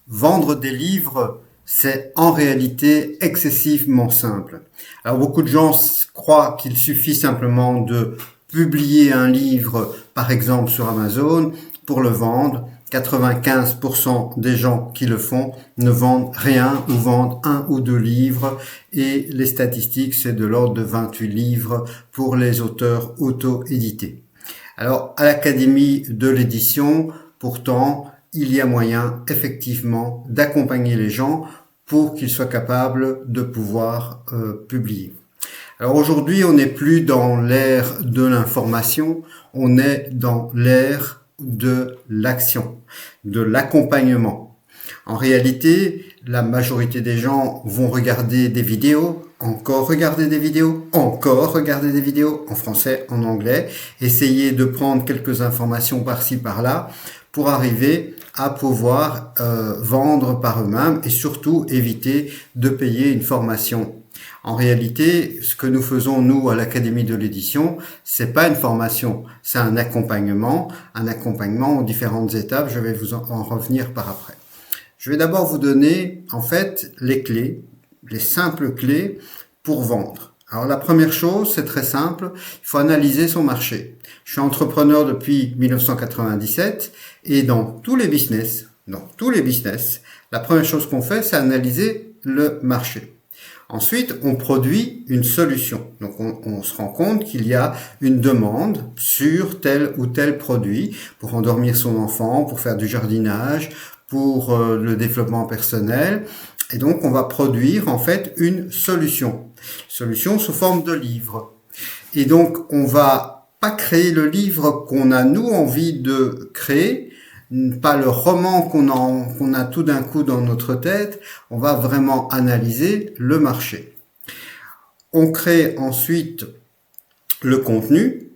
vendre des livres, c'est en réalité excessivement simple. Alors beaucoup de gens croient qu'il suffit simplement de publier un livre, par exemple sur Amazon, pour le vendre. 95% des gens qui le font ne vendent rien ou vendent 1 ou 2 livres, et les statistiques, c'est de l'ordre de 28 livres pour les auteurs auto-édités. Alors, à l'Académie de l'édition, pourtant, il y a moyen, effectivement, d'accompagner les gens pour qu'ils soient capables de pouvoir publier. Alors aujourd'hui, on n'est plus dans l'ère de l'information, on est dans l'ère de l'action, de l'accompagnement. En réalité, la majorité des gens vont regarder des vidéos, encore regarder des vidéos, encore regarder des vidéos en français, en anglais, essayer de prendre quelques informations par-ci, par-là, pour arriver à pouvoir vendre par eux-mêmes et surtout éviter de payer une formation. En réalité, ce que nous faisons, nous, à l'Académie de l'édition, c'est pas une formation, c'est un accompagnement aux différentes étapes. Je vais vous en revenir par après. Je vais d'abord vous donner, en fait, les clés, les simples clés pour vendre. Alors, la première chose, c'est très simple, il faut analyser son marché. Je suis entrepreneur depuis 1997 et dans tous les business, la première chose qu'on fait, c'est analyser le marché. Ensuite, on produit une solution. Donc, on se rend compte qu'il y a une demande sur tel ou tel produit pour endormir son enfant, pour faire du jardinage, pour le développement personnel. Et donc, on va produire en fait une solution sous forme de livre. Et donc, on va pas créer le livre qu'on a nous envie de créer, pas le roman qu'on a tout d'un coup dans notre tête. On va vraiment analyser le marché. On crée ensuite le contenu.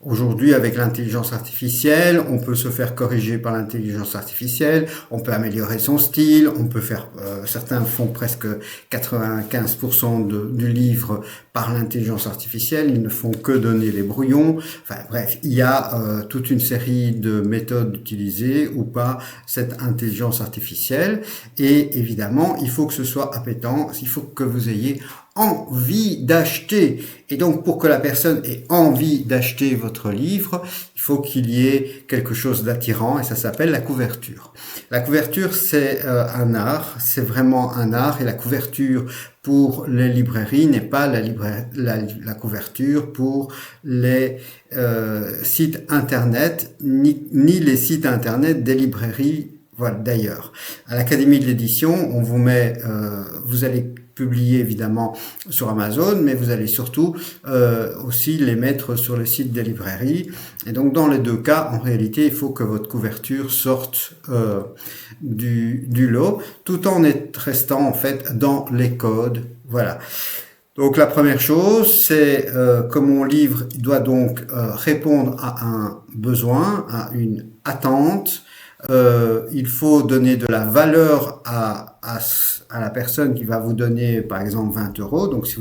Aujourd'hui, avec l'intelligence artificielle, on peut se faire corriger par l'intelligence artificielle, on peut améliorer son style, on peut faire, certains font presque 95% du livre par l'intelligence artificielle, ils ne font que donner les brouillons. Enfin bref, il y a toute une série de méthodes utilisées ou pas cette intelligence artificielle. Et évidemment, il faut que ce soit appétant, il faut que vous ayez envie d'acheter. Et donc, pour que la personne ait envie d'acheter votre livre, il faut qu'il y ait quelque chose d'attirant, et ça s'appelle la couverture. La couverture, c'est un art, c'est vraiment un art, et la couverture pour les librairies n'est pas la couverture pour les sites internet, ni les sites internet des librairies. Voilà, d'ailleurs, à l'Académie de l'édition, on vous met, vous allez publier évidemment sur Amazon, mais vous allez surtout aussi les mettre sur le site des librairies. Et donc dans les deux cas, en réalité, il faut que votre couverture sorte du lot, tout en restant en fait dans les codes. Voilà. Donc la première chose, c'est que mon livre doit donc répondre à un besoin, à une attente. Il faut donner de la valeur à la personne qui va vous donner par exemple 20 euros. Donc si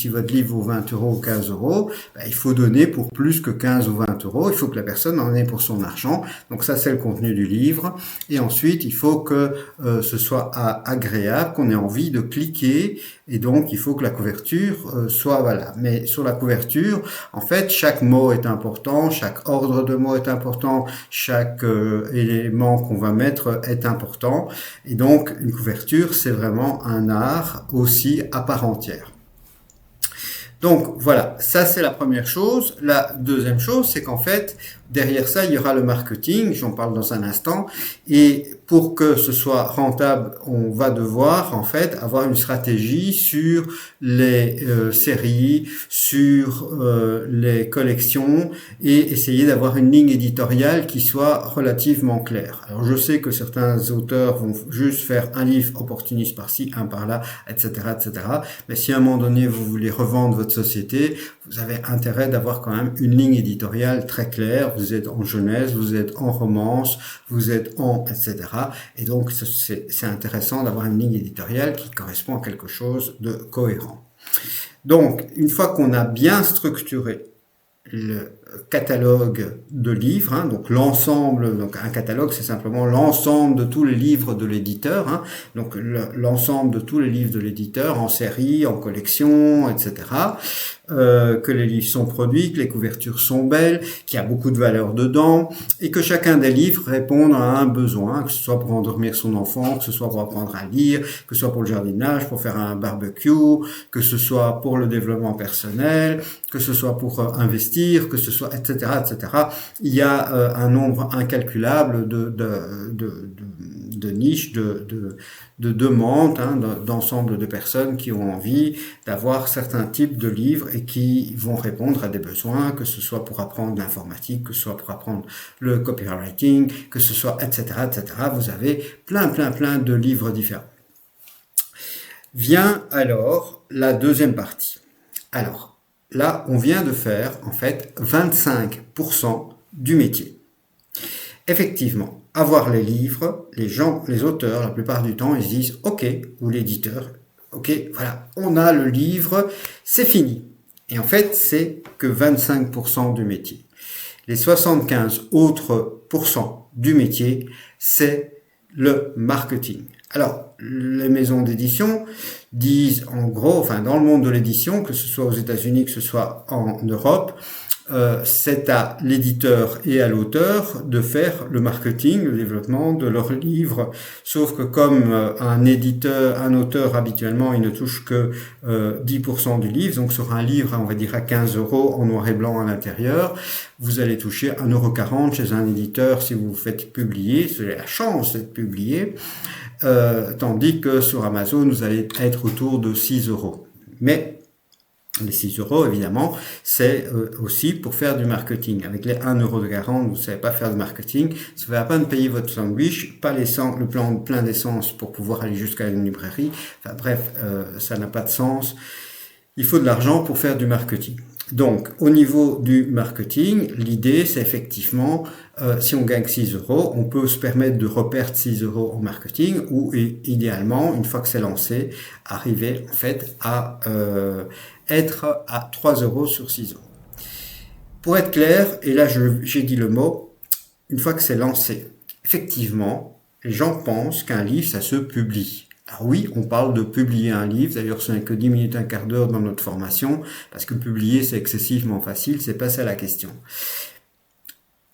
votre livre vaut 20 euros ou 15 euros, il faut donner pour plus que 15 ou 20 euros. Il faut que la personne en ait pour son argent. Donc ça, c'est le contenu du livre. Et ensuite, il faut que ce soit agréable, qu'on ait envie de cliquer. Et donc, il faut que la couverture soit valable. Mais sur la couverture, en fait, chaque mot est important, chaque ordre de mots est important, chaque élément qu'on va mettre est important. Et donc, une couverture, c'est vraiment un art aussi à part entière. Donc voilà, ça c'est la première chose. La deuxième chose, c'est qu'en fait, derrière ça, il y aura le marketing, j'en parle dans un instant, et pour que ce soit rentable, on va devoir en fait avoir une stratégie sur les séries, sur les collections, et essayer d'avoir une ligne éditoriale qui soit relativement claire. Alors je sais que certains auteurs vont juste faire un livre opportuniste par-ci, un par-là, etc., etc. Mais si à un moment donné vous voulez revendre votre société, vous avez intérêt d'avoir quand même une ligne éditoriale très claire. Vous êtes en jeunesse, vous êtes en romance, vous êtes en etc. Et donc c'est intéressant d'avoir une ligne éditoriale qui correspond à quelque chose de cohérent. Donc une fois qu'on a bien structuré le catalogue de livres, hein, donc l'ensemble, donc un catalogue c'est simplement l'ensemble de tous les livres de l'éditeur, hein, donc l'ensemble de tous les livres de l'éditeur en série, en collection, etc. Que les livres sont produits, que les couvertures sont belles, qu'il y a beaucoup de valeur dedans, et que chacun des livres répond à un besoin, que ce soit pour endormir son enfant, que ce soit pour apprendre à lire, que ce soit pour le jardinage, pour faire un barbecue, que ce soit pour le développement personnel, que ce soit pour investir, que ce soit, etc., etc. Il y a un nombre incalculable de niches, de demandes, hein, d'ensemble de personnes qui ont envie d'avoir certains types de livres et qui vont répondre à des besoins, que ce soit pour apprendre l'informatique, que ce soit pour apprendre le copywriting, que ce soit, etc., etc. Vous avez plein de livres différents. Vient alors la deuxième partie. Alors, là, on vient de faire, en fait, 25% du métier. Effectivement, avoir les livres, les auteurs, la plupart du temps, ils se disent, OK, ou l'éditeur, OK, voilà, on a le livre, c'est fini. Et en fait, c'est que 25% du métier. Les 75 autres pourcents du métier, c'est le marketing. Alors, les maisons d'édition disent en gros, enfin dans le monde de l'édition, que ce soit aux États-Unis, que ce soit en Europe, c'est à l'éditeur et à l'auteur de faire le marketing, le développement de leur livre. Sauf que comme un auteur habituellement, il ne touche que 10% du livre, donc sur un livre, on va dire à 15 € en noir et blanc à l'intérieur, vous allez toucher 1,40 € chez un éditeur si vous vous faites publier, vous avez la chance d'être publié. Tandis que sur Amazon, vous allez être autour de 6 €. Mais les 6 €, évidemment, c'est aussi pour faire du marketing. Avec les 1,40 €, vous ne savez pas faire de marketing, ça ne va pas payer votre sandwich, pas le plein d'essence pour pouvoir aller jusqu'à une librairie. Enfin bref, ça n'a pas de sens. Il faut de l'argent pour faire du marketing. Donc, au niveau du marketing, l'idée, c'est effectivement, si on gagne 6 €, on peut se permettre de reperdre 6 € au marketing ou idéalement, une fois que c'est lancé, arriver en fait à être à 3 € sur 6 €. Pour être clair, et là j'ai dit le mot, une fois que c'est lancé, effectivement, les gens pensent qu'un livre, ça se publie. Alors oui, on parle de publier un livre, d'ailleurs ce n'est que 10 minutes, un quart d'heure dans notre formation, parce que publier c'est excessivement facile, c'est pas ça la question.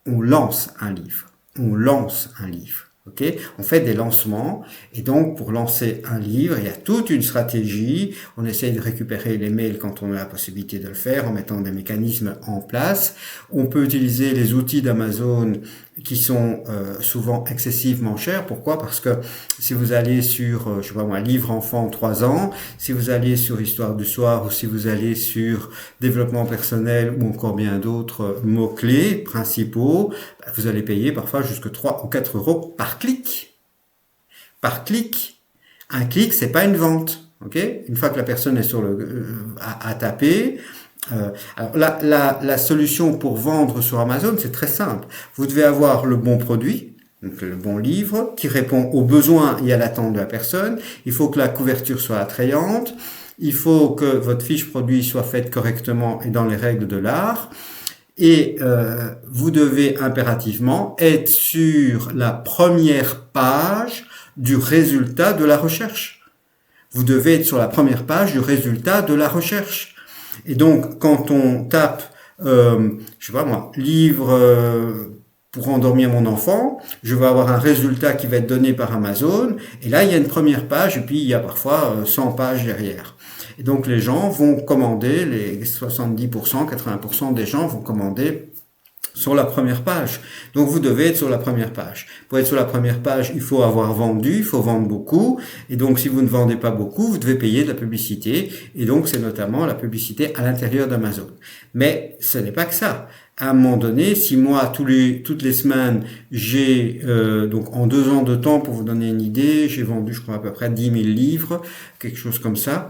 On lance un livre, ok? On fait des lancements, et donc pour lancer un livre, il y a toute une stratégie, on essaye de récupérer les mails quand on a la possibilité de le faire, en mettant des mécanismes en place. On peut utiliser les outils d'Amazon qui sont souvent excessivement chers. Pourquoi? Parce que si vous allez sur, je sais pas moi, livre enfant 3 ans, si vous allez sur Histoire du soir ou si vous allez sur développement personnel ou encore bien d'autres mots-clés principaux, vous allez payer parfois jusque 3 ou 4 € par clic. Par clic. Un clic, c'est pas une vente. Ok? Une fois que la personne est sur à taper, alors la solution pour vendre sur Amazon, c'est très simple. Vous devez avoir le bon produit, donc le bon livre, qui répond aux besoins et à l'attente de la personne. Il faut que la couverture soit attrayante. Il faut que votre fiche produit soit faite correctement et dans les règles de l'art. Et vous devez impérativement être sur la première page du résultat de la recherche. Vous devez être sur la première page du résultat de la recherche. Et donc, quand on tape, je sais pas moi, livre pour endormir mon enfant, je vais avoir un résultat qui va être donné par Amazon. Et là, il y a une première page et puis il y a parfois 100 pages derrière. Et donc, les gens vont commander, les 70%, 80% des gens vont commander sur la première page. Donc, vous devez être sur la première page. Pour être sur la première page, il faut avoir vendu, il faut vendre beaucoup. Et donc, si vous ne vendez pas beaucoup, vous devez payer de la publicité. Et donc, c'est notamment la publicité à l'intérieur d'Amazon. Mais ce n'est pas que ça. À un moment donné, si moi, toutes les semaines, j'ai, donc en 2 ans de temps, pour vous donner une idée, j'ai vendu, je crois, à peu près 10 000 livres, quelque chose comme ça.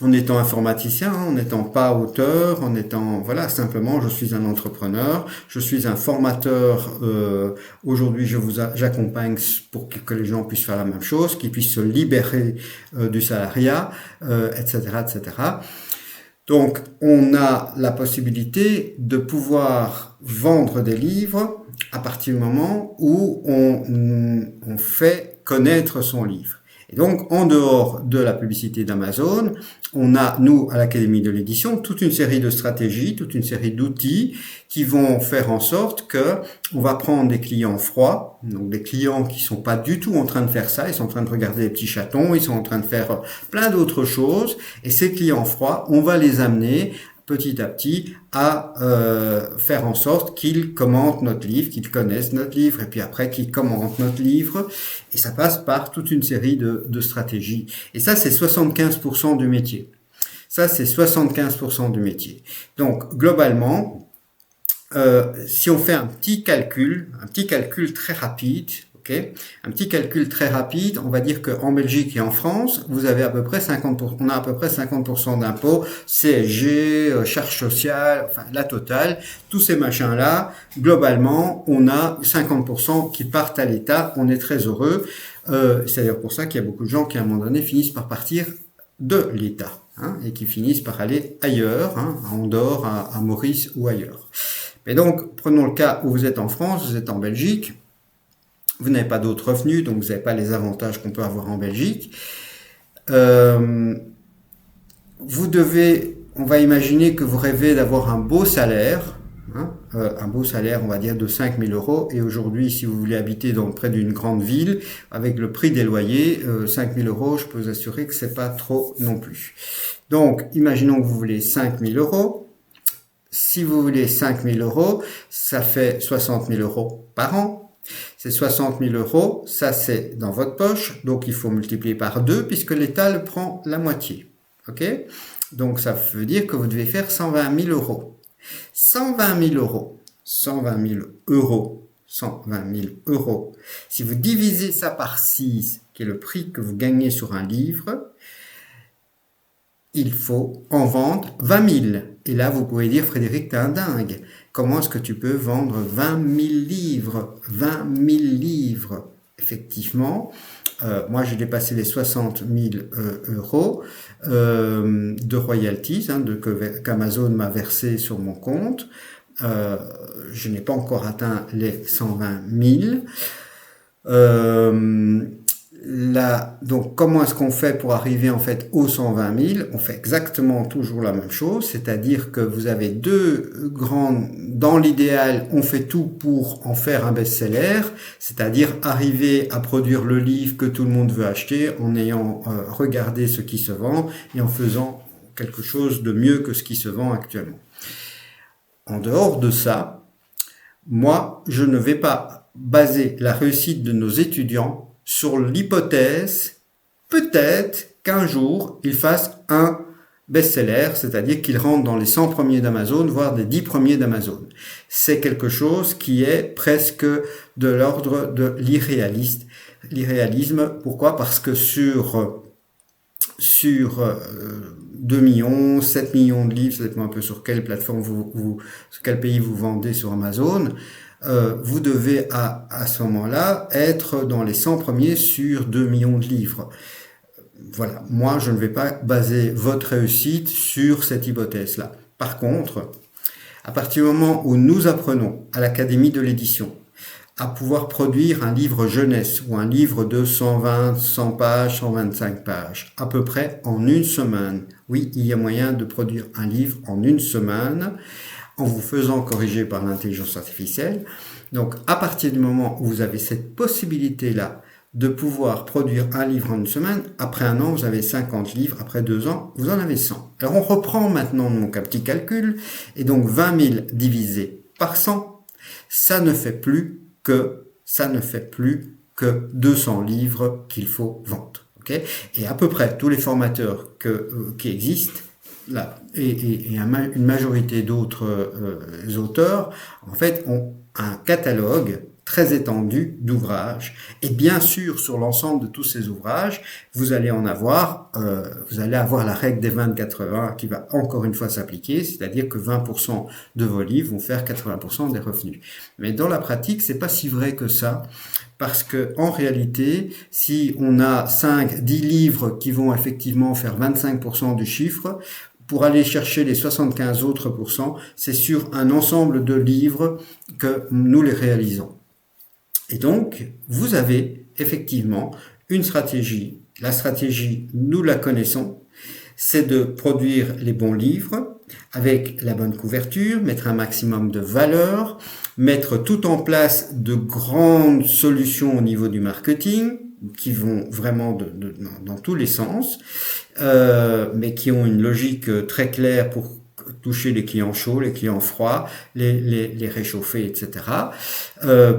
En étant informaticien, en n'étant pas auteur, en étant, voilà, simplement, je suis un entrepreneur, je suis un formateur. Aujourd'hui, j'accompagne pour que les gens puissent faire la même chose, qu'ils puissent se libérer du salariat, etc., etc. Donc, on a la possibilité de pouvoir vendre des livres à partir du moment où on fait connaître son livre. Et donc, en dehors de la publicité d'Amazon, on a, nous, à l'Académie de l'édition, toute une série de stratégies, toute une série d'outils qui vont faire en sorte que on va prendre des clients froids, donc des clients qui sont pas du tout en train de faire ça, ils sont en train de regarder les petits chatons, ils sont en train de faire plein d'autres choses, et ces clients froids, on va les amener petit à petit à faire en sorte qu'ils commentent notre livre, qu'ils connaissent notre livre, et puis après qu'ils commentent notre livre, et ça passe par toute une série de stratégies. Et ça, c'est 75% du métier. Ça, c'est 75% du métier. Donc, globalement, si on fait un petit calcul très rapide, un petit calcul très rapide, on va dire qu'en Belgique et en France, vous avez à peu près 50%, on a à peu près 50% d'impôts, CSG, charges sociales, enfin la totale, tous ces machins-là, globalement, on a 50% qui partent à l'État, on est très heureux. C'est d'ailleurs pour ça qu'il y a beaucoup de gens qui à un moment donné finissent par partir de l'État, et qui finissent par aller ailleurs, à Andorre, à Maurice ou ailleurs. Mais donc, prenons le cas où vous êtes en France, vous êtes en Belgique, vous n'avez pas d'autres revenus, donc vous n'avez pas les avantages qu'on peut avoir en Belgique. Vous devez, on va imaginer que vous rêvez d'avoir un beau salaire, un beau salaire, on va dire, de 5 000 euros. Et aujourd'hui, si vous voulez habiter près d'une grande ville, avec le prix des loyers, 5 000 euros, je peux vous assurer que c'est pas trop non plus. Donc, imaginons que vous voulez 5 000 euros. Si vous voulez 5 000 euros, ça fait 60 000 euros par an. Ces 60 000 euros, ça c'est dans votre poche, donc il faut multiplier par 2 puisque l'État le prend la moitié. Ok? Donc ça veut dire que vous devez faire 120 000 euros. 120 000 euros. 120 000 euros. 120 000 euros. Si vous divisez ça par 6, qui est le prix que vous gagnez sur un livre, il faut en vendre 20 000. Et là, vous pouvez dire, Frédéric, t'es un dingue. Comment est-ce que tu peux vendre 20 000 livres? 20 000 livres. Effectivement, moi j'ai dépassé les 60 000 euros de royalties qu'Amazon m'a versé sur mon compte. Je n'ai pas encore atteint les 120 000. Donc, comment est-ce qu'on fait pour arriver en fait aux 120 000? On fait exactement toujours la même chose, c'est-à-dire que vous avez deux grandes. Dans l'idéal, on fait tout pour en faire un best-seller, c'est-à-dire arriver à produire le livre que tout le monde veut acheter en ayant regardé ce qui se vend et en faisant quelque chose de mieux que ce qui se vend actuellement. En dehors de ça, moi, je ne vais pas baser la réussite de nos étudiants sur l'hypothèse, peut-être qu'un jour, ils fassent un best-seller, c'est-à-dire qu'ils rentrent dans les 100 premiers d'Amazon, voire les 10 premiers d'Amazon. C'est quelque chose qui est presque de l'ordre de l'irréalisme. Pourquoi? Parce que sur 2 millions, 7 millions de livres, ça dépend un peu sur quelle plateforme sur quel pays vous vendez sur Amazon, vous devez à ce moment-là être dans les 100 premiers sur 2 millions de livres. Voilà, moi je ne vais pas baser votre réussite sur cette hypothèse-là. Par contre, à partir du moment où nous apprenons à l'Académie de l'édition à pouvoir produire un livre jeunesse ou un livre de 120, 100 pages, 125 pages, à peu près en une semaine. Oui, il y a moyen de produire un livre en une semaine en vous faisant corriger par l'intelligence artificielle. Donc, à partir du moment où vous avez cette possibilité-là de pouvoir produire un livre en une semaine, après un an, vous avez 50 livres, après 2 ans, vous en avez 100. Alors, on reprend maintenant donc un petit calcul, et donc 20 000 divisé par 100, ça ne fait plus que 200 livres qu'il faut vendre. Okay? Et à peu près tous les formateurs qui existent, là, et une majorité d'autres auteurs, en fait, ont un catalogue très étendu d'ouvrages. Et bien sûr, sur l'ensemble de tous ces ouvrages, vous allez avoir la règle des 20-80 qui va encore une fois s'appliquer, c'est-à-dire que 20% de vos livres vont faire 80% des revenus. Mais dans la pratique, c'est pas si vrai que ça, parce que en réalité, si on a 5-10 livres qui vont effectivement faire 25% du chiffre, pour aller chercher les 75 autres pourcents, c'est sur un ensemble de livres que nous les réalisons. Et donc, vous avez effectivement une stratégie. La stratégie, nous la connaissons, c'est de produire les bons livres avec la bonne couverture, mettre un maximum de valeur, mettre tout en place de grandes solutions au niveau du marketing qui vont vraiment dans tous les sens, mais qui ont une logique très claire pour toucher les clients chauds, les clients froids, les réchauffer, etc.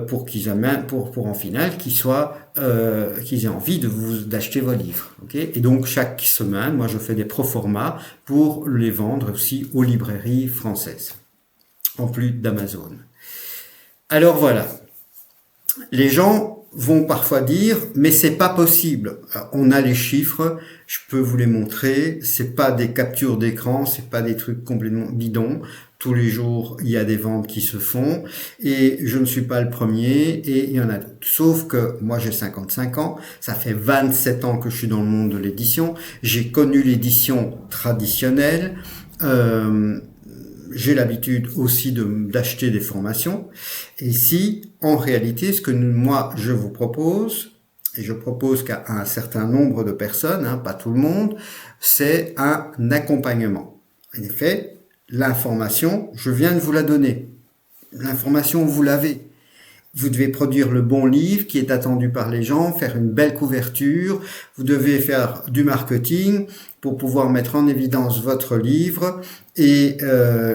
Pour qu'ils amènent, pour en final qu'ils soient, qu'ils aient envie d'acheter vos livres. Okay, et donc chaque semaine, moi je fais des proformas pour les vendre aussi aux librairies françaises, en plus d'Amazon. Alors voilà, les gens vont parfois dire mais c'est pas possible. Alors, on a les chiffres, je peux vous les montrer, c'est pas des captures d'écran, c'est pas des trucs complètement bidons. Tous les jours, il y a des ventes qui se font et je ne suis pas le premier et il y en a d'autres. Sauf que moi j'ai 55 ans, ça fait 27 ans que je suis dans le monde de l'édition, j'ai connu l'édition traditionnelle, j'ai l'habitude aussi d'acheter des formations. Et si, en réalité, ce que moi, je vous propose, et je propose qu'à un certain nombre de personnes, pas tout le monde, c'est un accompagnement. En effet, l'information, je viens de vous la donner. L'information, vous l'avez. Vous devez produire le bon livre qui est attendu par les gens, faire une belle couverture, vous devez faire du marketing pour pouvoir mettre en évidence votre livre et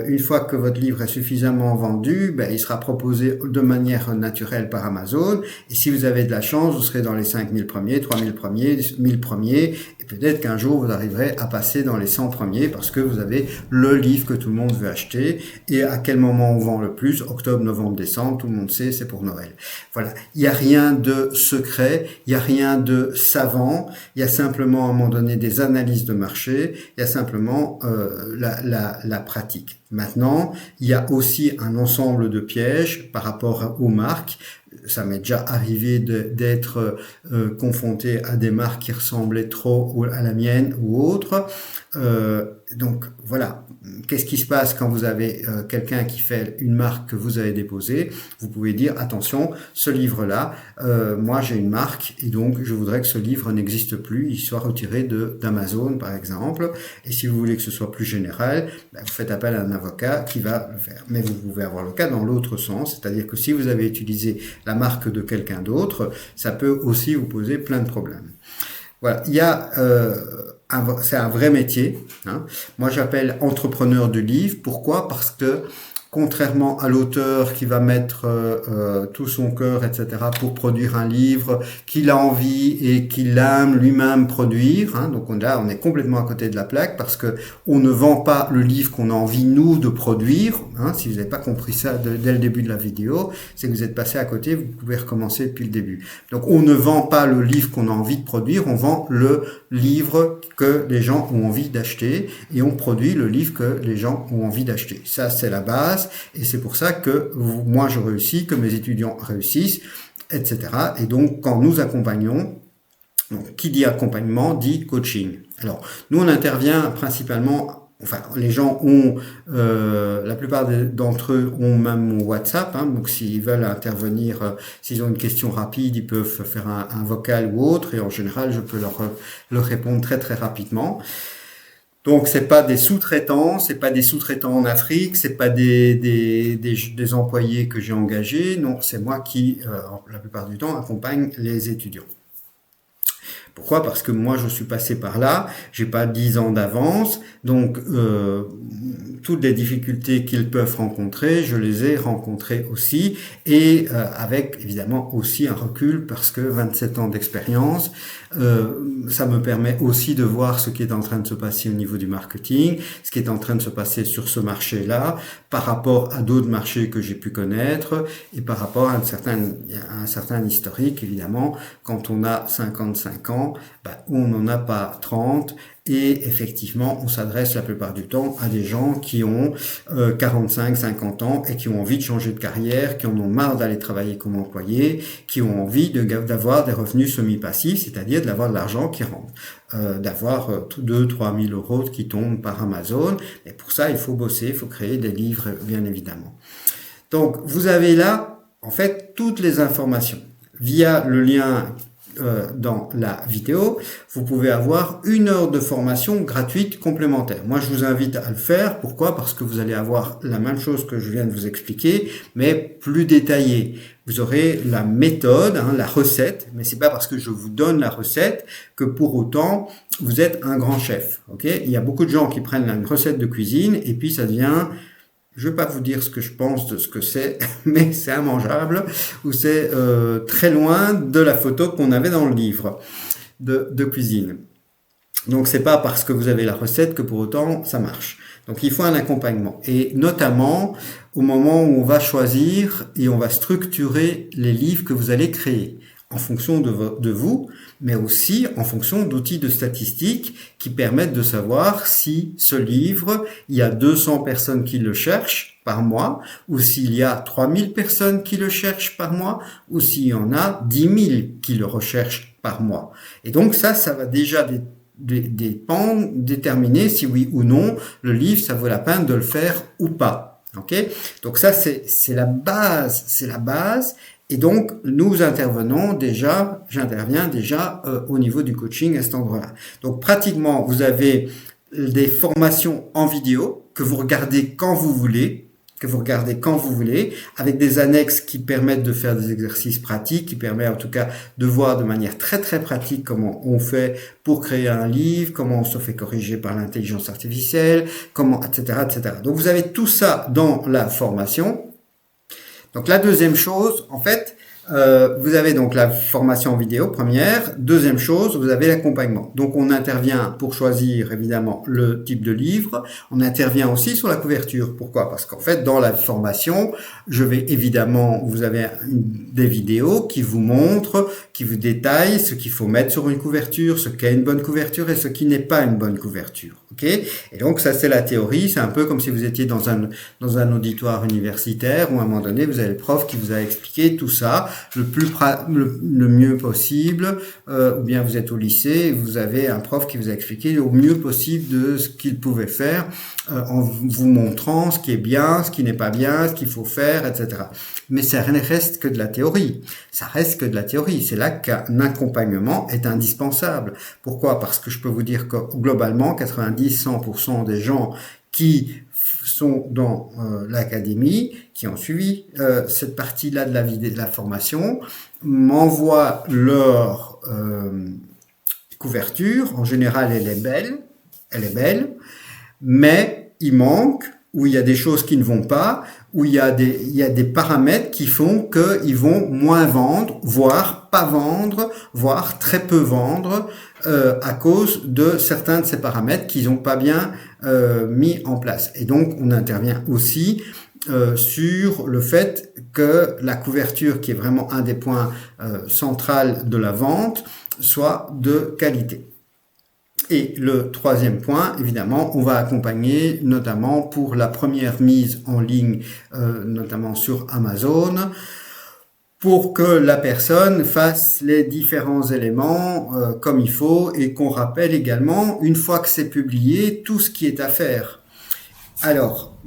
une fois que votre livre est suffisamment vendu, il sera proposé de manière naturelle par Amazon et si vous avez de la chance, vous serez dans les 5000 premiers, 3000 premiers, 1000 premiers et peut-être qu'un jour vous arriverez à passer dans les 100 premiers parce que vous avez le livre que tout le monde veut acheter et à quel moment on vend le plus, octobre, novembre, décembre, tout le monde sait, c'est pour Noël. Voilà, il n'y a rien de secret, il n'y a rien de savant, il y a simplement à un moment donné des analyses de marché, il y a simplement la pratique. Maintenant, il y a aussi un ensemble de pièges par rapport aux marques. Ça m'est déjà arrivé d'être confronté à des marques qui ressemblaient trop à la mienne ou autre. Donc voilà, qu'est-ce qui se passe quand vous avez quelqu'un qui fait une marque que vous avez déposée? Vous pouvez dire attention, ce livre-là, moi j'ai une marque et donc je voudrais que ce livre n'existe plus, il soit retiré d'Amazon par exemple. Et si vous voulez que ce soit plus général, vous faites appel à un avocat qui va le faire. Mais vous pouvez avoir le cas dans l'autre sens, c'est-à-dire que si vous avez utilisé la marque de quelqu'un d'autre, ça peut aussi vous poser plein de problèmes. Voilà, il y a c'est un vrai métier. Moi, j'appelle entrepreneur de livre. Pourquoi? Parce que contrairement à l'auteur qui va mettre tout son cœur, etc., pour produire un livre qu'il a envie et qu'il aime lui-même produire, donc là, on est complètement à côté de la plaque parce que on ne vend pas le livre qu'on a envie, nous, de produire. Si vous n'avez pas compris ça dès le début de la vidéo, c'est que vous êtes passé à côté, vous pouvez recommencer depuis le début. Donc, on ne vend pas le livre qu'on a envie de produire, on vend le livre que les gens ont envie d'acheter et on produit le livre que les gens ont envie d'acheter. Ça, c'est la base. Et c'est pour ça que moi je réussis, que mes étudiants réussissent, etc. Et donc quand nous accompagnons, donc, qui dit accompagnement dit coaching. Alors nous on intervient principalement, enfin les gens ont, la plupart d'entre eux ont même mon WhatsApp, donc s'ils veulent intervenir, s'ils ont une question rapide, ils peuvent faire un vocal ou autre et en général je peux leur répondre très très rapidement. Donc c'est pas des sous-traitants, c'est pas des sous-traitants en Afrique, c'est pas des employés que j'ai engagés, non, c'est moi qui, la plupart du temps, accompagne les étudiants. Pourquoi? Parce que moi je suis passé par là, j'ai pas 10 ans d'avance, donc toutes les difficultés qu'ils peuvent rencontrer, je les ai rencontrées aussi, et avec évidemment aussi un recul parce que 27 ans d'expérience, ça me permet aussi de voir ce qui est en train de se passer au niveau du marketing, ce qui est en train de se passer sur ce marché-là, par rapport à d'autres marchés que j'ai pu connaître, et par rapport à un certain historique, évidemment, quand on a 55 ans, temps, on n'en a pas 30. Et effectivement, on s'adresse la plupart du temps à des gens qui ont 45, 50 ans et qui ont envie de changer de carrière, qui en ont marre d'aller travailler comme employé, qui ont envie d'avoir des revenus semi-passifs, c'est-à-dire d'avoir de l'argent qui rentre, d'avoir 2-3 000 euros qui tombent par Amazon. Et pour ça, il faut bosser, il faut créer des livres, bien évidemment. Donc, vous avez là, en fait, toutes les informations. Via le lien dans la vidéo, vous pouvez avoir 1 heure de formation gratuite complémentaire. Moi, je vous invite à le faire. Pourquoi? Parce que vous allez avoir la même chose que je viens de vous expliquer, mais plus détaillée. Vous aurez la méthode, la recette, mais c'est pas parce que je vous donne la recette que pour autant vous êtes un grand chef. Ok? Il y a beaucoup de gens qui prennent une recette de cuisine et puis ça devient, je vais pas vous dire ce que je pense de ce que c'est, mais c'est immangeable, ou c'est très loin de la photo qu'on avait dans le livre de cuisine. Donc c'est pas parce que vous avez la recette que pour autant ça marche. Donc il faut un accompagnement, et notamment au moment où on va choisir et on va structurer les livres que vous allez créer en fonction de vous, mais aussi en fonction d'outils de statistiques qui permettent de savoir si ce livre, il y a 200 personnes qui le cherchent par mois, ou s'il y a 3000 personnes qui le cherchent par mois, ou s'il y en a 10 000 qui le recherchent par mois. Et donc ça va déjà déterminer si oui ou non le livre, ça vaut la peine de le faire ou pas. Ok? Donc ça, c'est la base, Et donc, j'interviens déjà au niveau du coaching à cet endroit-là. Donc, pratiquement, vous avez des formations en vidéo que vous regardez quand vous voulez, avec des annexes qui permettent de faire des exercices pratiques, qui permettent en tout cas de voir de manière très très pratique comment on fait pour créer un livre, comment on se fait corriger par l'intelligence artificielle, etc. Donc, vous avez tout ça dans la formation. Donc la deuxième chose, en fait, vous avez donc la formation en vidéo, première. Deuxième chose, vous avez l'accompagnement. Donc on intervient pour choisir évidemment le type de livre. On intervient aussi sur la couverture. Pourquoi? Parce qu'en fait, dans la formation, vous avez des vidéos qui vous montrent, qui vous détaillent ce qu'il faut mettre sur une couverture, ce qu'est une bonne couverture et ce qui n'est pas une bonne couverture. Ok? Et donc ça, c'est la théorie. C'est un peu comme si vous étiez dans un auditoire universitaire où à un moment donné, vous avez le prof qui vous a expliqué tout ça le mieux possible, ou bien vous êtes au lycée et vous avez un prof qui vous a expliqué au mieux possible de ce qu'il pouvait faire, en vous montrant ce qui est bien, ce qui n'est pas bien, ce qu'il faut faire, etc. Mais ça reste que de la théorie. C'est là qu'un accompagnement est indispensable. Pourquoi? Parce que je peux vous dire que globalement, 90-100% des gens qui sont dans l'académie, qui ont suivi cette partie-là de la formation, m'envoient leur couverture. En général, elle est belle, mais il manque, où il y a des choses qui ne vont pas, où il y a des paramètres qui font qu'ils vont moins vendre, voire pas vendre, voire très peu vendre, à cause de certains de ces paramètres qu'ils n'ont pas bien mis en place. Et donc, on intervient aussi sur le fait que la couverture, qui est vraiment un des points centraux de la vente, soit de qualité. Et le troisième point, évidemment, on va accompagner notamment pour la première mise en ligne, notamment sur Amazon, pour que la personne fasse les différents éléments comme il faut et qu'on rappelle également, une fois que c'est publié, tout ce qui est à faire. Alors,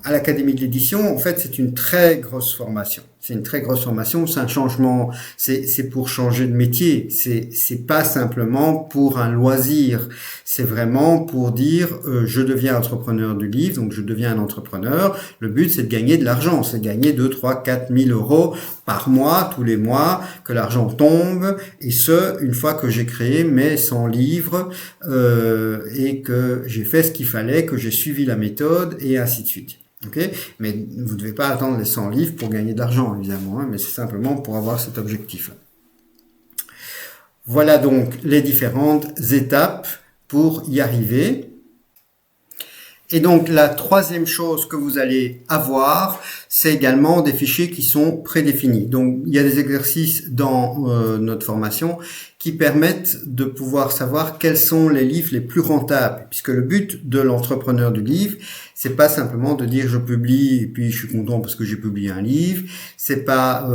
à l'Académie de l'édition, en fait, c'est une très grosse formation. C'est un changement, c'est pour changer de métier. C'est pas simplement pour un loisir. C'est vraiment pour dire, je deviens entrepreneur du livre, donc je deviens un entrepreneur. Le but, c'est de gagner de l'argent. C'est de gagner 2, 3, 4 000 euros par mois, tous les mois, que l'argent tombe. Et une fois que j'ai créé mes 100 livres, et que j'ai fait ce qu'il fallait, que j'ai suivi la méthode, et ainsi de suite. Okay, mais vous ne devez pas attendre les 100 livres pour gagner de l'argent, évidemment, mais c'est simplement pour avoir cet objectif. Voilà donc les différentes étapes pour y arriver. Et donc la troisième chose que vous allez avoir, c'est également des fichiers qui sont prédéfinis. Donc, il y a des exercices dans notre formation qui permettent de pouvoir savoir quels sont les livres les plus rentables, puisque le but de l'entrepreneur du livre, c'est pas simplement de dire je publie et puis je suis content parce que j'ai publié un livre. C'est pas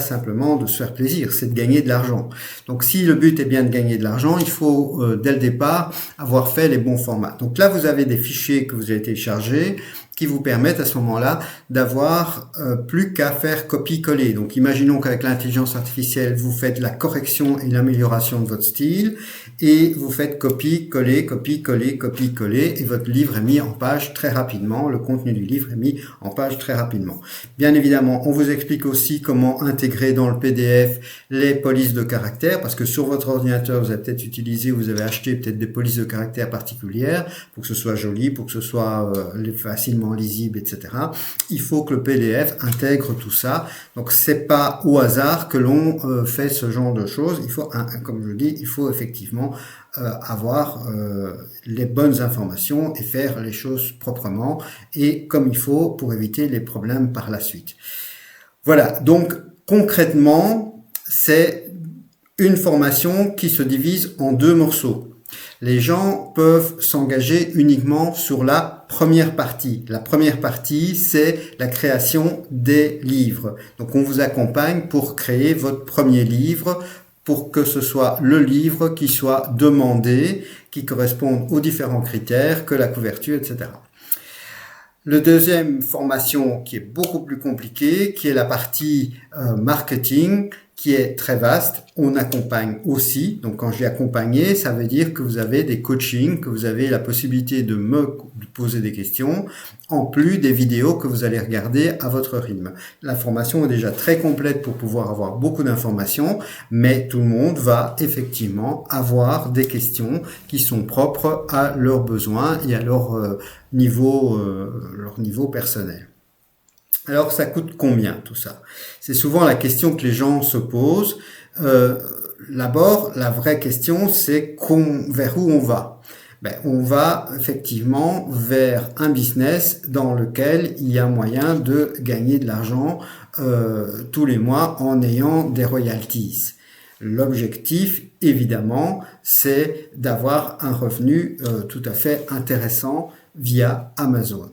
simplement de se faire plaisir, c'est de gagner de l'argent. Donc si le but est bien de gagner de l'argent, il faut dès le départ avoir fait les bons formats. Donc là vous avez des fichiers que vous avez téléchargés qui vous permettent à ce moment-là d'avoir plus qu'à faire copier-coller. Donc imaginons qu'avec l'intelligence artificielle, vous faites la correction et l'amélioration de votre style et vous faites copier-coller, copier-coller, copier-coller et votre livre est mis en page très rapidement, le contenu du livre est mis en page très rapidement. Bien évidemment, on vous explique aussi comment intégrer dans le PDF les polices de caractères parce que sur votre ordinateur, vous avez peut-être utilisé, vous avez acheté peut-être des polices de caractères particulières pour que ce soit joli, pour que ce soit facilement lisible, etc. Il faut que le PDF intègre tout ça. Donc c'est pas au hasard que l'on fait ce genre de choses. Il faut, comme je dis, il faut effectivement avoir les bonnes informations et faire les choses proprement et comme il faut pour éviter les problèmes par la suite. Voilà. Donc concrètement, c'est une formation qui se divise en deux morceaux. Les gens peuvent s'engager uniquement sur la première partie. La première partie, c'est la création des livres. Donc, on vous accompagne pour créer votre premier livre, pour que ce soit le livre qui soit demandé, qui corresponde aux différents critères, que la couverture, etc. Le deuxième formation qui est beaucoup plus compliquée, qui est la partie marketing, qui est très vaste. On accompagne aussi. Donc, quand je dis accompagner, ça veut dire que vous avez des coachings, que vous avez la possibilité de me poser des questions, en plus des vidéos que vous allez regarder à votre rythme. La formation est déjà très complète pour pouvoir avoir beaucoup d'informations, mais tout le monde va effectivement avoir des questions qui sont propres à leurs besoins et à leur niveau personnel. Alors, ça coûte combien tout ça? C'est souvent la question que les gens se posent. D'abord, la vraie question, c'est vers où on va? On va effectivement vers un business dans lequel il y a moyen de gagner de l'argent tous les mois en ayant des royalties. L'objectif, évidemment, c'est d'avoir un revenu tout à fait intéressant via Amazon.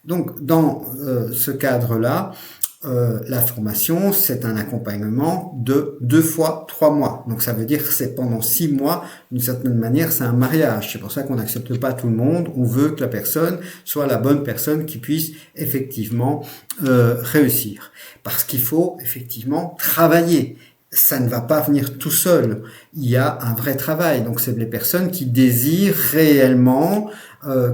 Donc, dans ce cadre-là, la formation, c'est un accompagnement de 2 fois 3 mois. Donc, ça veut dire que c'est pendant 6 mois. D'une certaine manière, c'est un mariage. C'est pour ça qu'on n'accepte pas tout le monde. On veut que la personne soit la bonne personne qui puisse effectivement réussir. Parce qu'il faut effectivement travailler. Ça ne va pas venir tout seul. Il y a un vrai travail. Donc, c'est les personnes qui désirent réellement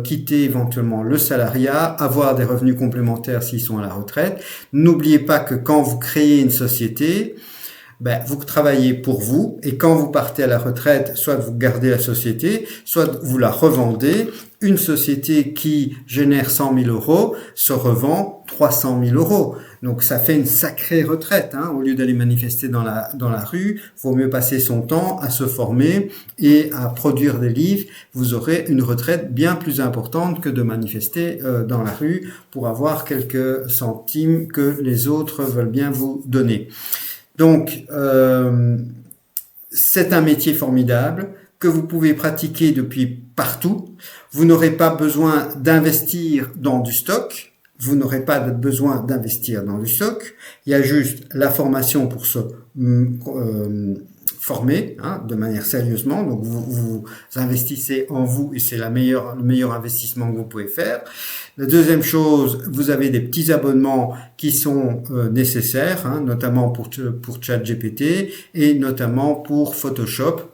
quitter éventuellement le salariat, avoir des revenus complémentaires s'ils sont à la retraite. N'oubliez pas que quand vous créez une société, vous travaillez pour vous et quand vous partez à la retraite, soit vous gardez la société, soit vous la revendez. Une société qui génère 100 000 euros se revend 300 000 euros. Donc ça fait une sacrée retraite. Au lieu d'aller manifester dans la rue, vaut mieux passer son temps à se former et à produire des livres. Vous aurez une retraite bien plus importante que de manifester dans la rue pour avoir quelques centimes que les autres veulent bien vous donner. Donc c'est un métier formidable que vous pouvez pratiquer depuis partout. Vous n'aurez pas besoin d'investir dans du stock. Vous n'aurez pas besoin d'investir dans du stock. Il y a juste la formation pour se former de manière sérieusement. Donc, vous investissez en vous et c'est le meilleur investissement que vous pouvez faire. La deuxième chose, vous avez des petits abonnements qui sont nécessaires, notamment pour ChatGPT et notamment pour Photoshop.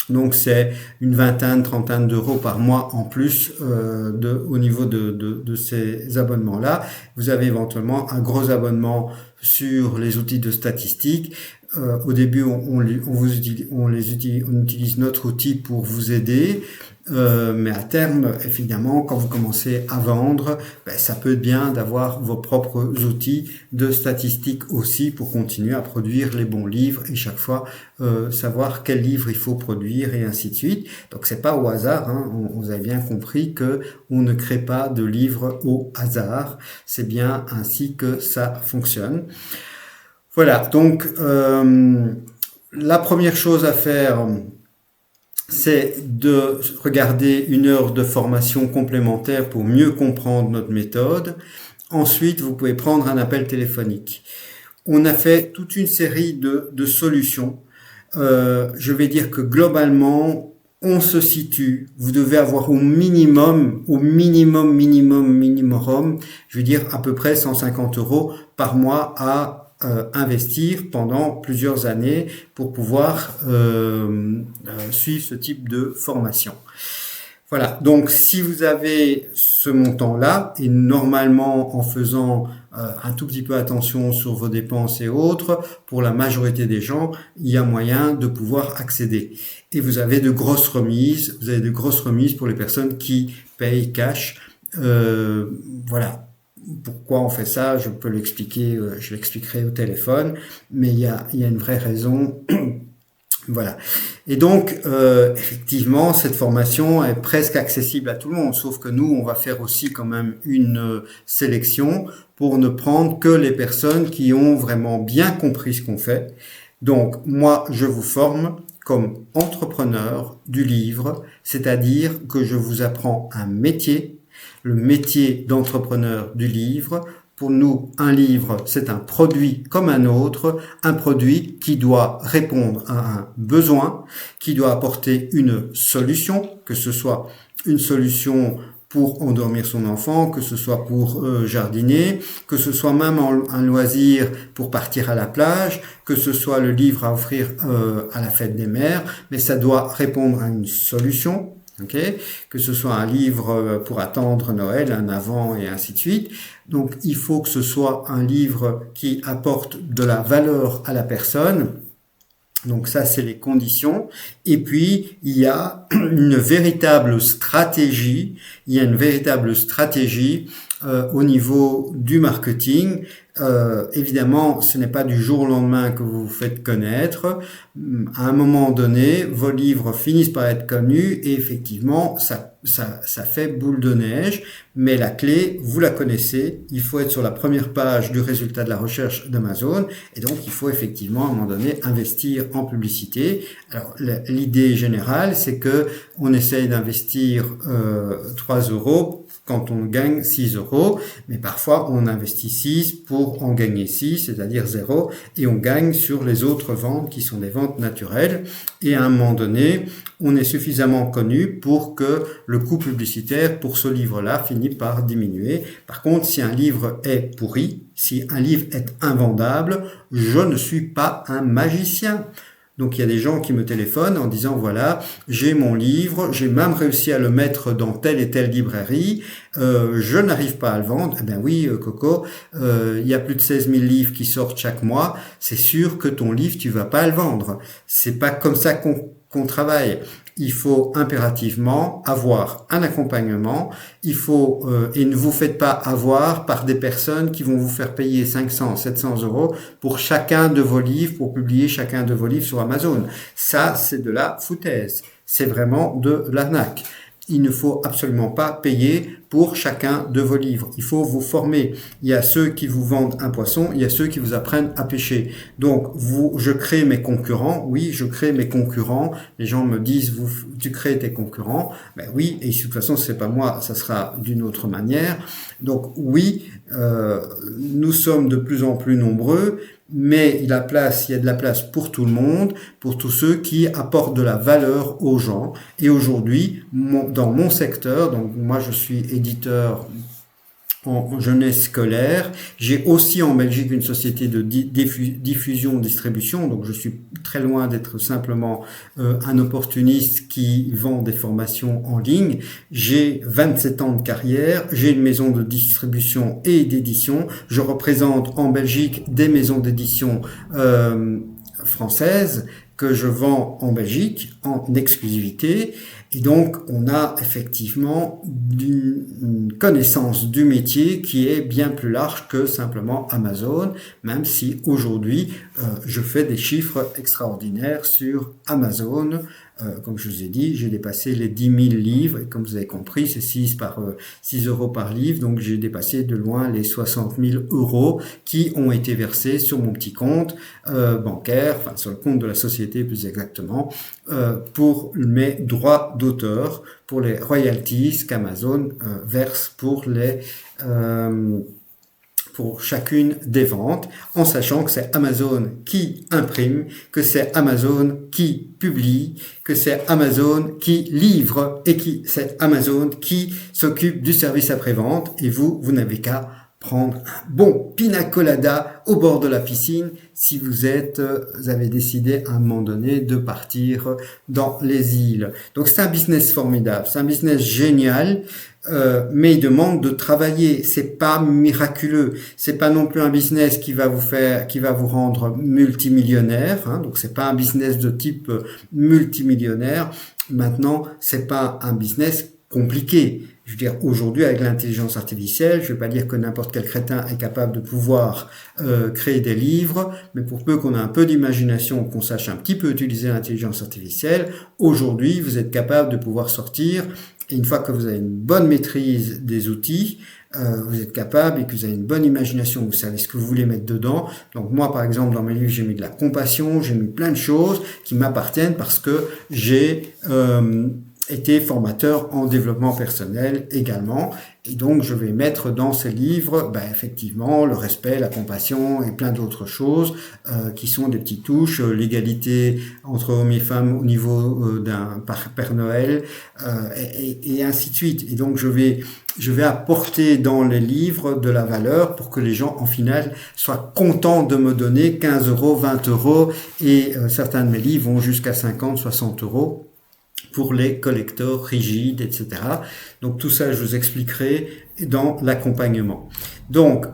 Donc c'est une trentaine d'euros par mois en plus au niveau de ces abonnements-là. Vous avez éventuellement un gros abonnement sur les outils de statistiques. Au début, on utilise notre outil pour vous aider. mais à terme, évidemment, quand vous commencez à vendre, ça peut être bien d'avoir vos propres outils de statistiques aussi pour continuer à produire les bons livres et chaque fois savoir quel livre il faut produire et ainsi de suite. Donc c'est pas au hasard, hein. Vous avez bien compris que on ne crée pas de livres au hasard. C'est bien ainsi que ça fonctionne. Voilà, donc la première chose à faire, c'est de regarder une heure de formation complémentaire pour mieux comprendre notre méthode. Ensuite, vous pouvez prendre un appel téléphonique. On a fait toute une série de solutions. Je vais dire que globalement, on se situe. Vous devez avoir au minimum, je veux dire à peu près 150 € par mois à investir pendant plusieurs années pour pouvoir suivre ce type de formation. Voilà, donc si vous avez ce montant-là, et normalement en faisant un tout petit peu attention sur vos dépenses et autres, pour la majorité des gens, il y a moyen de pouvoir accéder. Et vous avez de grosses remises, pour les personnes qui payent cash. Voilà. Pourquoi on fait ça, je peux l'expliquer, je l'expliquerai au téléphone, mais il y a une vraie raison. Voilà. Et donc, effectivement, cette formation est presque accessible à tout le monde, sauf que nous, on va faire aussi quand même une sélection pour ne prendre que les personnes qui ont vraiment bien compris ce qu'on fait. Donc, moi, je vous forme comme entrepreneur du livre, c'est-à-dire que je vous apprends un métier, le métier d'entrepreneur du livre. Pour nous, un livre, c'est un produit comme un autre, un produit qui doit répondre à un besoin, qui doit apporter une solution, que ce soit une solution pour endormir son enfant, que ce soit pour jardiner, que ce soit même un loisir pour partir à la plage, que ce soit le livre à offrir à la fête des mères, mais ça doit répondre à une solution. Okay, que ce soit un livre pour attendre Noël, un avant et ainsi de suite. Donc, il faut que ce soit un livre qui apporte de la valeur à la personne. Donc ça, c'est les conditions. Et puis, il y a une véritable stratégie. Au niveau du marketing. Évidemment, ce n'est pas du jour au lendemain que vous vous faites connaître. À un moment donné, vos livres finissent par être connus et effectivement, ça fait boule de neige. Mais la clé, vous la connaissez. Il faut être sur la première page du résultat de la recherche d'Amazon et donc il faut effectivement à un moment donné investir en publicité. Alors l'idée générale, c'est que on essaye d'investir 3 € quand on gagne 6 €, mais parfois on investit 6 pour en gagner 6, c'est-à-dire 0, et on gagne sur les autres ventes qui sont des ventes naturelles. Et à un moment donné, on est suffisamment connu pour que le coût publicitaire pour ce livre-là finit par diminuer. Par contre, si un livre est pourri, si un livre est invendable, je ne suis pas un magicien. Donc il y a des gens qui me téléphonent en disant voilà, j'ai mon livre, j'ai même réussi à le mettre dans telle et telle librairie, je n'arrive pas à le vendre. Eh bien oui, Coco, il y a plus de 16 000 livres qui sortent chaque mois, c'est sûr que ton livre, tu vas pas le vendre. C'est pas comme ça qu'on travaille. Il faut impérativement avoir un accompagnement. Il faut et ne vous faites pas avoir par des personnes qui vont vous faire payer 500, 700 € pour chacun de vos livres, pour publier chacun de vos livres sur Amazon. Ça, c'est de la foutaise. C'est vraiment de l'arnaque. Il ne faut absolument pas payer pour chacun de vos livres. Il faut vous former. Il y a ceux qui vous vendent un poisson, il y a ceux qui vous apprennent à pêcher. Donc, je crée mes concurrents. Oui, je crée mes concurrents. Les gens me disent, tu crées tes concurrents. Ben oui, et de toute façon, c'est pas moi, ça sera d'une autre manière. Donc, oui, nous sommes de plus en plus nombreux, mais il y a de la place pour tout le monde, pour tous ceux qui apportent de la valeur aux gens. Et aujourd'hui, dans mon secteur, donc moi je suis éditeur en jeunesse scolaire. J'ai aussi en Belgique une société de diffusion-distribution, donc je suis très loin d'être simplement un opportuniste qui vend des formations en ligne. J'ai 27 ans de carrière, j'ai une maison de distribution et d'édition. Je représente en Belgique des maisons d'édition françaises que je vends en Belgique en exclusivité. Et donc, on a effectivement une connaissance du métier qui est bien plus large que simplement Amazon, même si aujourd'hui, je fais des chiffres extraordinaires sur Amazon. Comme je vous ai dit, j'ai dépassé les 10 000 livres, et comme vous avez compris, c'est 6 euros par livre, donc j'ai dépassé de loin les 60 000 euros qui ont été versés sur mon petit compte bancaire, enfin sur le compte de la société plus exactement, pour mes droits d'auteur, pour les royalties qu'Amazon verse pour chacune des ventes, en sachant que c'est Amazon qui imprime, que c'est Amazon qui publie, que c'est Amazon qui livre et c'est Amazon qui s'occupe du service après-vente. Et vous n'avez qu'à prendre un bon pina colada au bord de la piscine si vous avez décidé à un moment donné de partir dans les îles. Donc c'est un business formidable, c'est un business génial. Mais il demande de travailler. C'est pas miraculeux. C'est pas non plus un business qui va vous rendre multimillionnaire. Hein. Donc c'est pas un business de type multimillionnaire. Maintenant, c'est pas un business compliqué. Je veux dire, aujourd'hui, avec l'intelligence artificielle, je ne vais pas dire que n'importe quel crétin est capable de pouvoir créer des livres, mais pour peu qu'on ait un peu d'imagination, qu'on sache un petit peu utiliser l'intelligence artificielle, aujourd'hui, vous êtes capable de pouvoir sortir. Et une fois que vous avez une bonne maîtrise des outils, vous êtes capable et que vous avez une bonne imagination, vous savez ce que vous voulez mettre dedans. Donc moi, par exemple, dans mes livres, j'ai mis de la compassion, j'ai mis plein de choses qui m'appartiennent parce que j'ai été formateur en développement personnel également. Et donc, je vais mettre dans ces livres, effectivement, le respect, la compassion et plein d'autres choses qui sont des petites touches, l'égalité entre hommes et femmes au niveau d'un Père Noël et ainsi de suite. Et donc, je vais apporter dans les livres de la valeur pour que les gens, en final, soient contents de me donner 15 euros, 20 euros et certains de mes livres vont jusqu'à 50, 60 euros. Pour les collecteurs rigides, etc. Donc tout ça, je vous expliquerai dans l'accompagnement. Donc,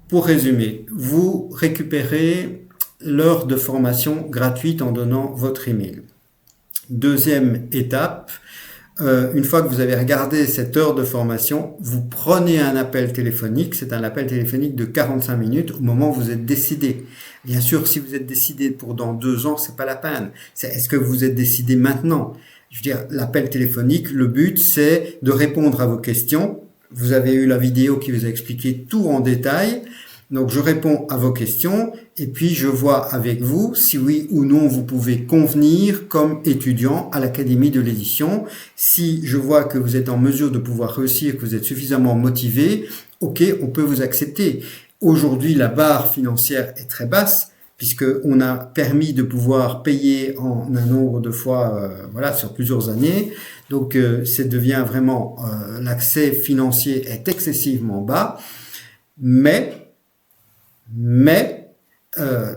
pour résumer, vous récupérez l'heure de formation gratuite en donnant votre email. Deuxième étape, une fois que vous avez regardé cette heure de formation, vous prenez un appel téléphonique. C'est un appel téléphonique de 45 minutes au moment où vous êtes décidé. Bien sûr, si vous êtes décidé pour dans 2 ans, c'est pas la peine. Est-ce que vous êtes décidé maintenant? Je veux dire, l'appel téléphonique, le but, c'est de répondre à vos questions. Vous avez eu la vidéo qui vous a expliqué tout en détail. Donc, je réponds à vos questions et puis je vois avec vous si oui ou non vous pouvez convenir comme étudiant à l'Académie de l'édition. Si je vois que vous êtes en mesure de pouvoir réussir, que vous êtes suffisamment motivé, ok, on peut vous accepter. Aujourd'hui, la barre financière est très basse, puisqu'on a permis de pouvoir payer en un nombre de fois sur plusieurs années. Donc, ça devient vraiment, l'accès financier est excessivement bas, mais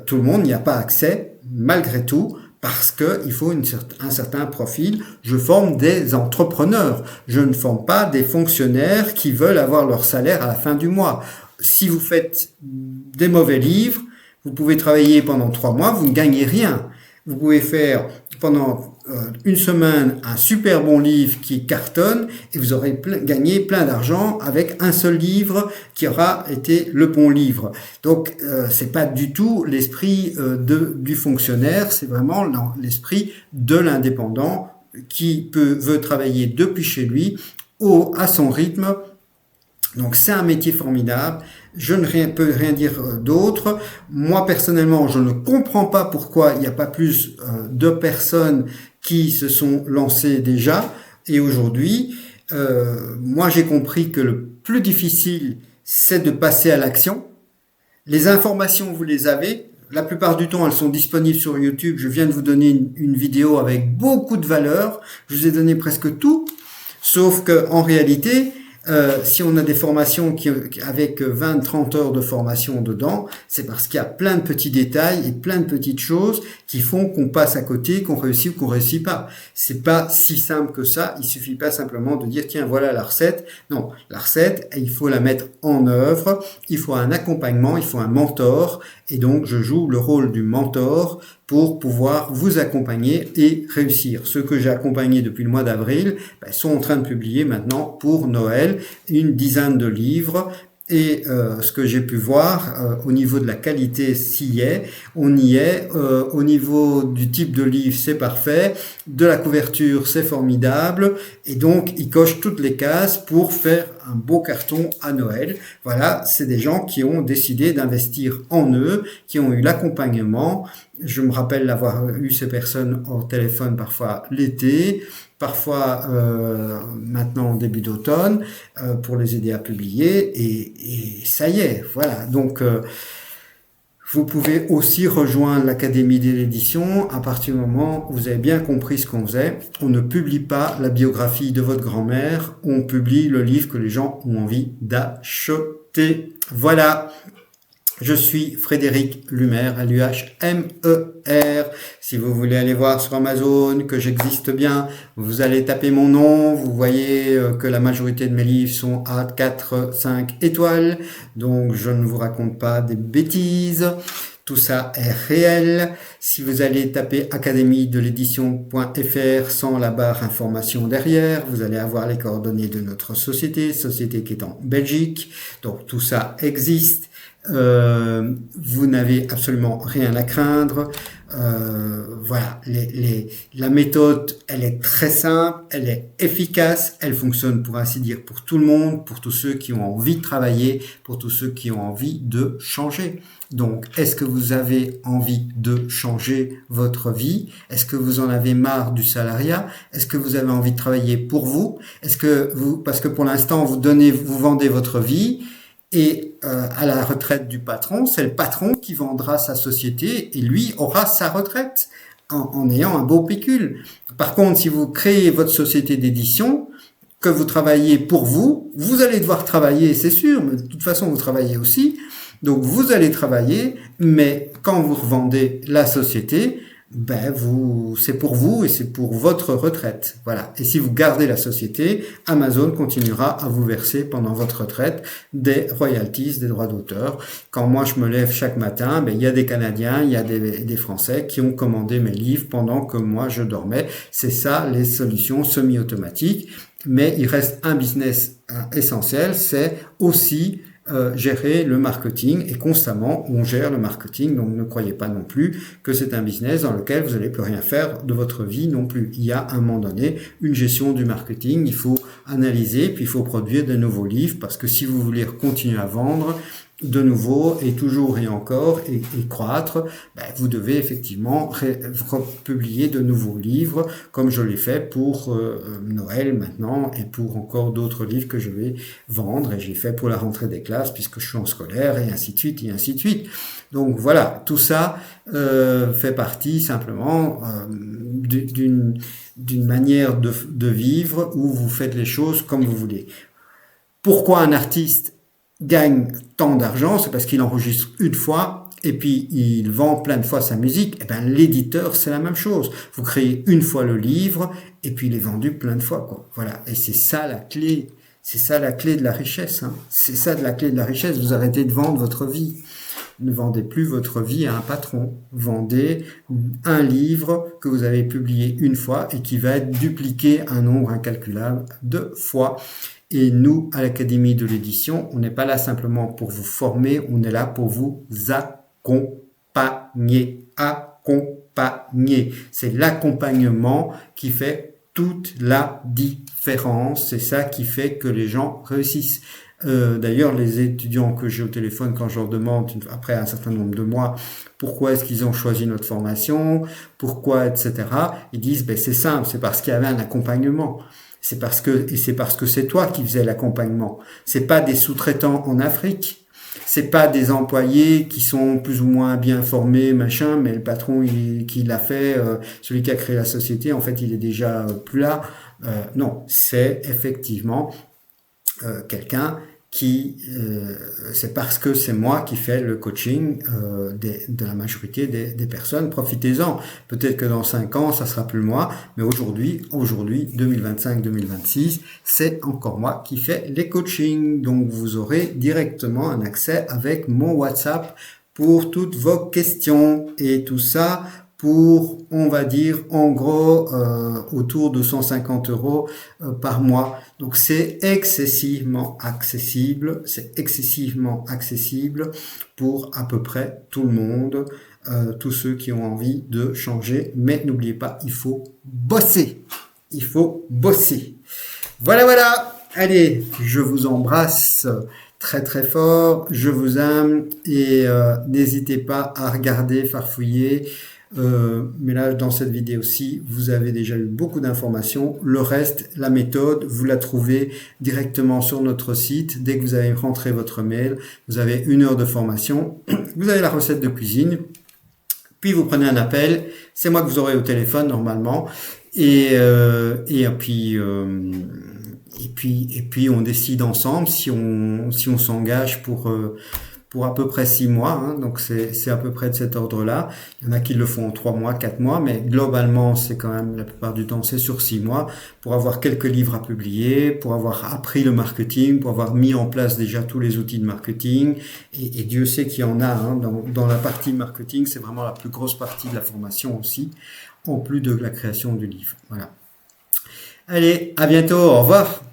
tout le monde n'y a pas accès, malgré tout, parce qu'il faut un certain profil. Je forme des entrepreneurs, je ne forme pas des fonctionnaires qui veulent avoir leur salaire à la fin du mois. Si vous faites des mauvais livres, vous pouvez travailler pendant 3 mois, vous ne gagnez rien. Vous pouvez faire pendant une semaine un super bon livre qui cartonne et vous aurez gagné plein d'argent avec un seul livre qui aura été le bon livre. Donc c'est pas du tout l'esprit du fonctionnaire, c'est vraiment l'esprit de l'indépendant qui veut travailler depuis chez lui à son rythme. Donc c'est un métier formidable, je ne peux rien dire d'autre. Moi personnellement, je ne comprends pas pourquoi il n'y a pas plus de personnes qui se sont lancées déjà. Et aujourd'hui, moi j'ai compris que le plus difficile, c'est de passer à l'action. Les informations, vous les avez. La plupart du temps, elles sont disponibles sur YouTube. Je viens de vous donner une vidéo avec beaucoup de valeur. Je vous ai donné presque tout. Sauf que en réalité, Si on a des formations avec 20-30 heures de formation dedans, c'est parce qu'il y a plein de petits détails et plein de petites choses qui font qu'on passe à côté, qu'on réussit ou qu'on réussit pas. C'est pas si simple que ça. Il suffit pas simplement de dire tiens voilà la recette. Non, la recette, il faut la mettre en œuvre. Il faut un accompagnement, il faut un mentor. Et donc je joue le rôle du mentor pour pouvoir vous accompagner et réussir. Ceux que j'ai accompagnés depuis le mois d'avril sont en train de publier maintenant pour Noël une dizaine de livres. Et ce que j'ai pu voir au niveau de la qualité on y est. Au niveau du type de livre, c'est parfait. De la couverture, c'est formidable. Et donc, ils cochent toutes les cases pour faire un beau carton à Noël. Voilà, c'est des gens qui ont décidé d'investir en eux, qui ont eu l'accompagnement. Je me rappelle d'avoir eu ces personnes au téléphone parfois l'été, parfois maintenant en début d'automne, pour les aider à publier, et ça y est, voilà. Donc vous pouvez aussi rejoindre l'Académie de l'édition à partir du moment où vous avez bien compris ce qu'on faisait. On ne publie pas la biographie de votre grand-mère, on publie le livre que les gens ont envie d'acheter. Voilà. Je suis Frédéric Lumer, Luhmer. Si vous voulez aller voir sur Amazon que j'existe bien, vous allez taper mon nom. Vous voyez que la majorité de mes livres sont à 4, 5 étoiles. Donc, je ne vous raconte pas des bêtises. Tout ça est réel. Si vous allez taper académie de l'édition.fr sans la barre information derrière, vous allez avoir les coordonnées de notre société qui est en Belgique. Donc, tout ça existe. Vous n'avez absolument rien à craindre. Voilà, la méthode, elle est très simple, elle est efficace, elle fonctionne pour ainsi dire pour tout le monde, pour tous ceux qui ont envie de travailler, pour tous ceux qui ont envie de changer. Donc, est-ce que vous avez envie de changer votre vie? Est-ce que vous en avez marre du salariat? Est-ce que vous avez envie de travailler pour vous? Parce que pour l'instant, vous vendez votre vie. Et à la retraite du patron, c'est le patron qui vendra sa société et lui aura sa retraite en ayant un beau pécule. Par contre, si vous créez votre société d'édition, que vous travaillez pour vous, vous allez devoir travailler, c'est sûr, mais de toute façon, vous travaillez aussi. Donc, vous allez travailler, mais quand vous revendez la société, c'est pour vous et c'est pour votre retraite. Voilà. Et si vous gardez la société, Amazon continuera à vous verser pendant votre retraite des royalties, des droits d'auteur. Quand moi je me lève chaque matin, il y a des Canadiens, il y a des Français qui ont commandé mes livres pendant que moi je dormais. C'est ça les solutions semi-automatiques. Mais il reste un business essentiel, c'est aussi gérer le marketing, et constamment on gère le marketing. Donc ne croyez pas non plus que c'est un business dans lequel vous n'allez plus rien faire de votre vie non plus. Il y a à un moment donné une gestion du marketing, il faut analyser, puis il faut produire de nouveaux livres, parce que si vous voulez continuer à vendre de nouveau et toujours et encore et croître, vous devez effectivement publier de nouveaux livres, comme je l'ai fait pour Noël maintenant, et pour encore d'autres livres que je vais vendre, et j'ai fait pour la rentrée des classes puisque je suis en scolaire, et ainsi de suite et ainsi de suite. Donc voilà, tout ça fait partie simplement d'une manière de vivre où vous faites les choses comme vous voulez. Pourquoi un artiste gagne tant d'argent? C'est parce qu'il enregistre une fois et puis il vend plein de fois sa musique. L'éditeur, c'est la même chose. Vous créez une fois le livre et puis il est vendu plein de fois, quoi. Voilà. Et c'est ça la clé. C'est ça la clé de la richesse, hein. C'est ça de la clé de la richesse. Vous arrêtez de vendre votre vie. Ne vendez plus votre vie à un patron. Vendez un livre que vous avez publié une fois et qui va être dupliqué un nombre incalculable de fois. Et nous, à l'Académie de l'édition, on n'est pas là simplement pour vous former, on est là pour vous accompagner. C'est l'accompagnement qui fait toute la différence. C'est ça qui fait que les gens réussissent. D'ailleurs, les étudiants que j'ai au téléphone, quand je leur demande, après un certain nombre de mois, pourquoi est-ce qu'ils ont choisi notre formation, pourquoi, etc., ils disent, c'est simple, c'est parce qu'il y avait un accompagnement. C'est parce que c'est toi qui faisais l'accompagnement. C'est pas des sous-traitants en Afrique. C'est pas des employés qui sont plus ou moins bien formés, machin, mais le patron qui l'a fait, celui qui a créé la société, en fait, il est déjà plus là. Non, c'est effectivement quelqu'un qui, c'est parce que c'est moi qui fais le coaching de la majorité des personnes. Profitez-en. Peut-être que dans 5 ans, ça sera plus moi, mais aujourd'hui, 2025-2026, c'est encore moi qui fais les coachings. Donc, vous aurez directement un accès avec mon WhatsApp pour toutes vos questions et tout ça pour, on va dire, en gros, autour de 150 € par mois. Donc, c'est excessivement accessible. C'est excessivement accessible pour à peu près tout le monde, tous ceux qui ont envie de changer. Mais n'oubliez pas, il faut bosser. Il faut bosser. Voilà, voilà. Allez, je vous embrasse très très fort. Je vous aime et n'hésitez pas à regarder, farfouiller. Mais là, dans cette vidéo-ci, vous avez déjà eu beaucoup d'informations. Le reste, la méthode, vous la trouvez directement sur notre site. Dès que vous avez rentré votre mail, vous avez 1 heure de formation. Vous avez la recette de cuisine. Puis vous prenez un appel. C'est moi que vous aurez au téléphone normalement. Et puis on décide ensemble si on s'engage pour à peu près 6 mois, hein, donc c'est à peu près de cet ordre-là. Il y en a qui le font en 3 mois, 4 mois, mais globalement, c'est quand même, la plupart du temps, c'est sur 6 mois, pour avoir quelques livres à publier, pour avoir appris le marketing, pour avoir mis en place déjà tous les outils de marketing, et Dieu sait qu'il y en a, hein, dans la partie marketing, c'est vraiment la plus grosse partie de la formation aussi, en plus de la création du livre. Voilà. Allez, à bientôt, au revoir.